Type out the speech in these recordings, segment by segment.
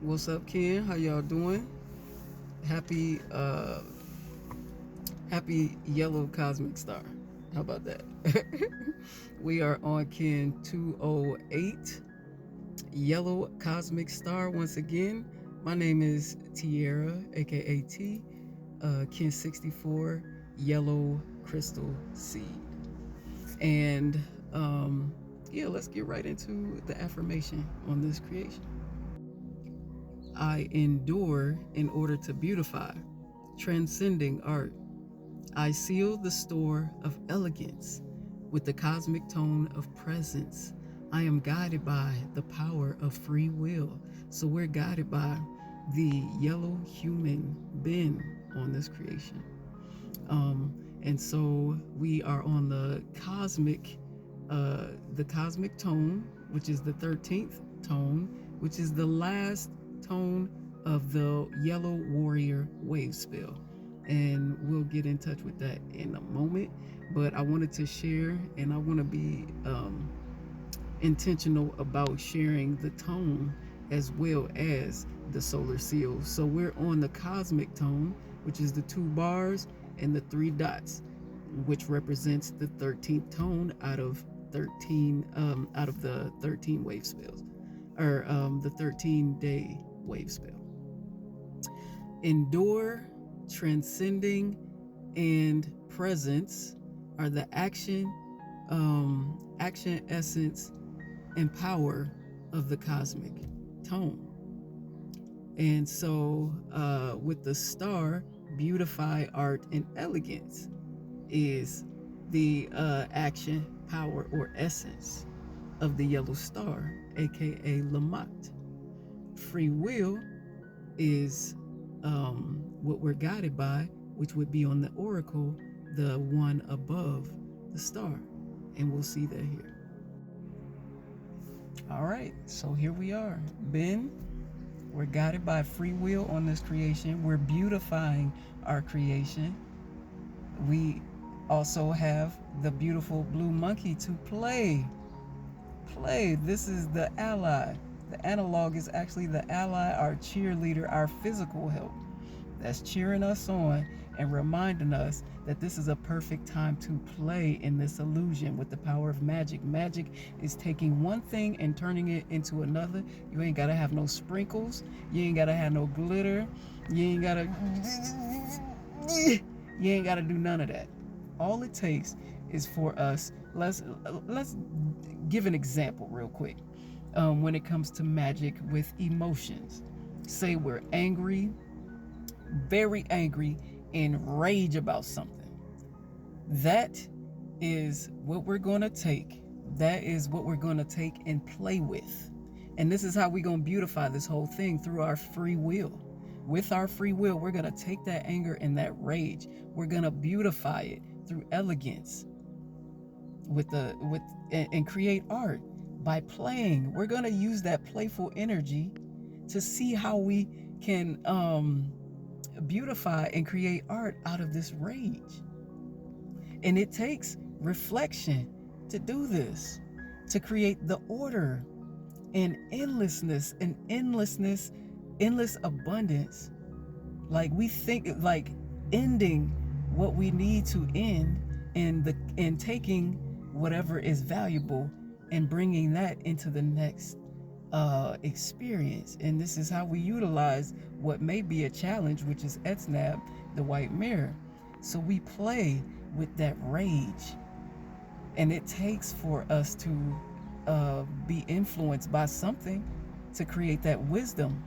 What's up, Ken? How y'all doing? Happy happy yellow cosmic star. How about that? We are on Ken 208, yellow cosmic star once again. My name is Tierra, aka T, Ken 64, yellow crystal seed. And yeah, let's get right into the affirmation on this creation. I endure in order to beautify, transcending art. I seal the store of elegance with the cosmic tone of presence. I am guided by the power of free will. So we're guided by the yellow human being on this creation. And so we are on the cosmic tone, which is the 13th tone, which is the last tone of the yellow warrior wave spell. And we'll get in touch with that in a moment. But I wanted to share, and I want to be intentional about sharing the tone as well as the solar seal. So we're on the cosmic tone, which is the 2 bars and the 3 dots, which represents the 13th tone out of 13 out of the 13 wave spells, or the 13-day wave spell. Endure, transcending, and presence are the action, essence, and power of the cosmic tone. And so, with the star, beautify, art, and elegance is the action, power, or essence of the yellow star, aka Lamont. Free will is what we're guided by, which would be on the oracle, the one above the star. And we'll see that here. All right, so here we are. Ben, we're guided by free will on this creation. We're beautifying our creation. We also have the beautiful blue monkey to play. This is the ally. The analog is actually the ally, our cheerleader, our physical help that's cheering us on and reminding us that this is a perfect time to play in this illusion with the power of magic. Magic is taking one thing and turning it into another. You ain't gotta have no sprinkles. You ain't gotta have no glitter. You ain't gotta do none of that. All it takes is for us. Let's give an example real quick. When it comes to magic with emotions, say we're angry, very angry, in rage about something. That is what we're going to take. That is what we're going to take and play with. And this is how we're going to beautify this whole thing, through our free will. With our free will, we're going to take that anger and that rage. We're going to beautify it through elegance and create art by playing. We're going to use that playful energy to see how we can beautify and create art out of this rage. And it takes reflection to do this, to create the order and endless abundance. Like, we think like ending what we need to end, and taking whatever is valuable and bringing that into the next experience. And this is how we utilize what may be a challenge, which is Etsnab, the white mirror. So we play with that rage, and it takes for us to be influenced by something to create that wisdom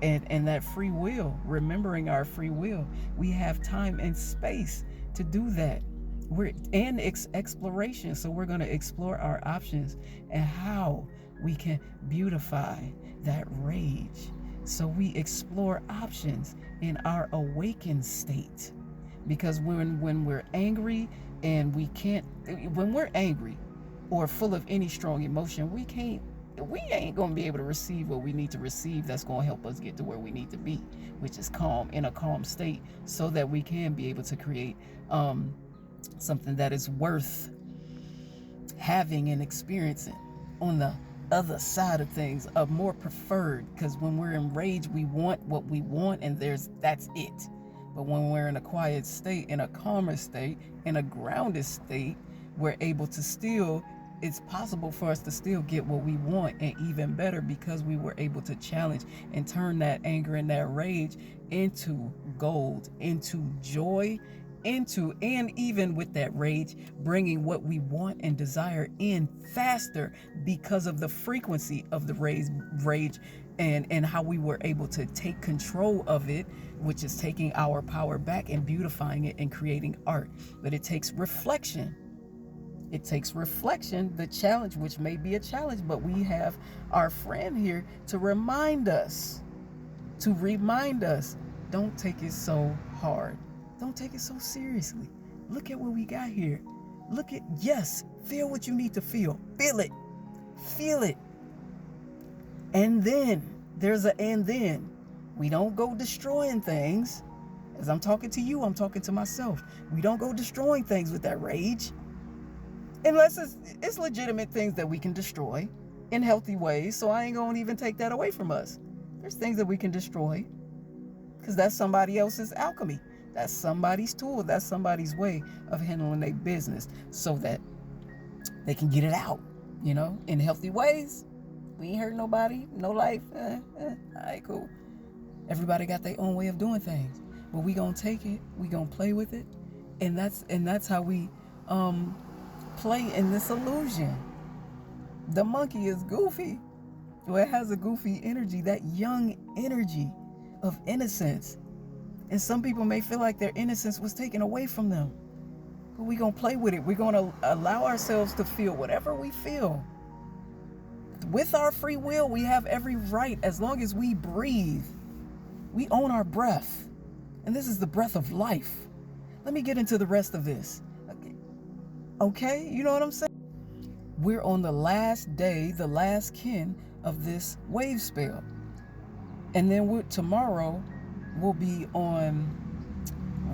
and that free will. Remembering our free will, we have time and space to do that. We're in exploration, so we're going to explore our options and how we can beautify that rage. So we explore options in our awakened state, because when we're angry and when we're angry or full of any strong emotion, we ain't going to be able to receive what we need to receive that's going to help us get to where we need to be, which is calm, in a calm state, so that we can be able to create something that is worth having and experiencing on the other side of things, a more preferred, because when we're in rage, we want what we want, and that's it. But when we're in a quiet state, in a calmer state, in a grounded state, we're able to still, it's possible for us to still get what we want, and even better, because we were able to challenge and turn that anger and that rage into gold, into joy, into, and even with that rage, bringing what we want and desire in faster because of the frequency of the rage and how we were able to take control of it, which is taking our power back and beautifying it and creating art. But it takes reflection. It takes reflection, the challenge, which may be a challenge, but we have our friend here to remind us, don't take it so hard. Don't take it so seriously. Look at what we got here. Yes, feel what you need to feel. Feel it. Feel it. And then, we don't go destroying things. As I'm talking to you, I'm talking to myself. We don't go destroying things with that rage. Unless it's legitimate things that we can destroy in healthy ways. So I ain't going to even take that away from us. There's things that we can destroy because that's somebody else's alchemy. That's somebody's tool. That's somebody's way of handling their business so that they can get it out, in healthy ways. We ain't hurt nobody, no life. All right, cool. Everybody got their own way of doing things, but we gonna take it. We gonna play with it, and that's how we play in this illusion. The monkey is goofy. Well, it has a goofy energy, that young energy of innocence. And some people may feel like their innocence was taken away from them. But we're going to play with it. We're going to allow ourselves to feel whatever we feel. With our free will, we have every right. As long as we breathe, we own our breath. And this is the breath of life. Let me get into the rest of this. Okay? You know what I'm saying? We're on the last day, the last kin of this wave spell. And then tomorrow, we'll be on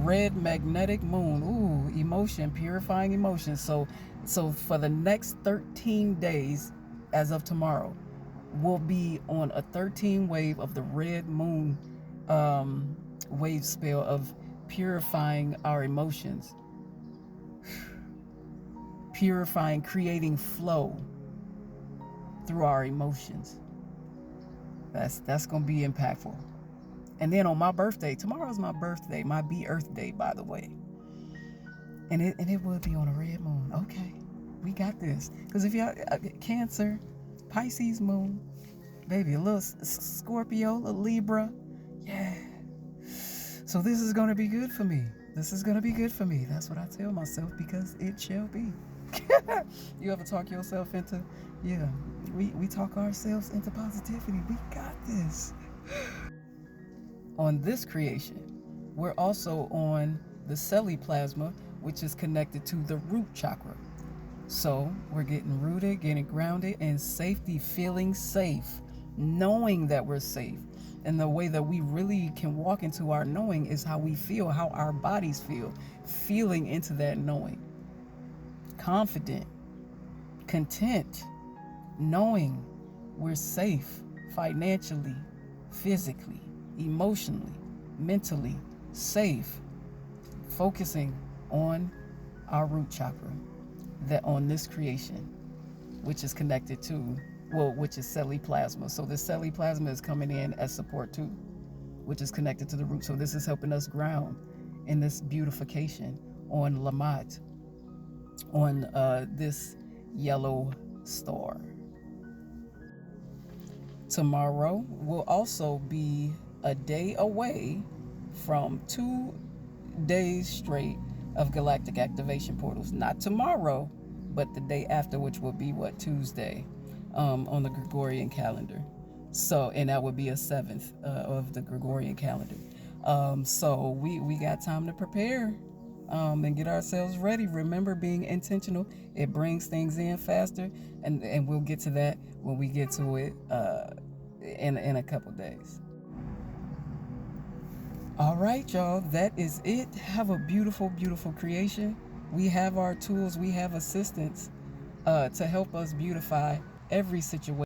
red magnetic moon. Ooh, emotion, purifying emotion. So for the next 13 days, as of tomorrow, we'll be on a 13 wave of the red moon wave spell of purifying our emotions. Purifying, creating flow through our emotions. That's going to be impactful. And then on my birthday, tomorrow's my birthday, my Earth Day, by the way. And it will be on a red moon. Okay, we got this. Because if y'all, Cancer, Pisces moon, baby, a little Scorpio, a little Libra. Yeah. So this is going to be good for me. This is going to be good for me. That's what I tell myself, because it shall be. You ever talk yourself into, we talk ourselves into positivity. We got this. On this creation, we're also on the Seli Plasma, which is connected to the Root Chakra. So we're getting rooted, getting grounded, and safety, feeling safe, knowing that we're safe. And the way that we really can walk into our knowing is how we feel, how our bodies feel, feeling into that knowing. Confident, content, knowing we're safe financially, physically, emotionally, mentally, safe, focusing on our root chakra, that on this creation, which is connected to, which is Seli Plasma. So the Seli Plasma is coming in as support too, which is connected to the root. So this is helping us ground in this beautification on Lamat, on this yellow star. Tomorrow will also be a day away from 2 days straight of galactic activation portals. Not tomorrow, but the day after, which will be Tuesday, on the Gregorian calendar. So, and that would be a 7th of the Gregorian calendar. So we got time to prepare and get ourselves ready. Remember, being intentional, it brings things in faster, and we'll get to that when we get to it in a couple days. All right, y'all, that is it. Have a beautiful, beautiful creation. We have our tools, we have assistance to help us beautify every situation.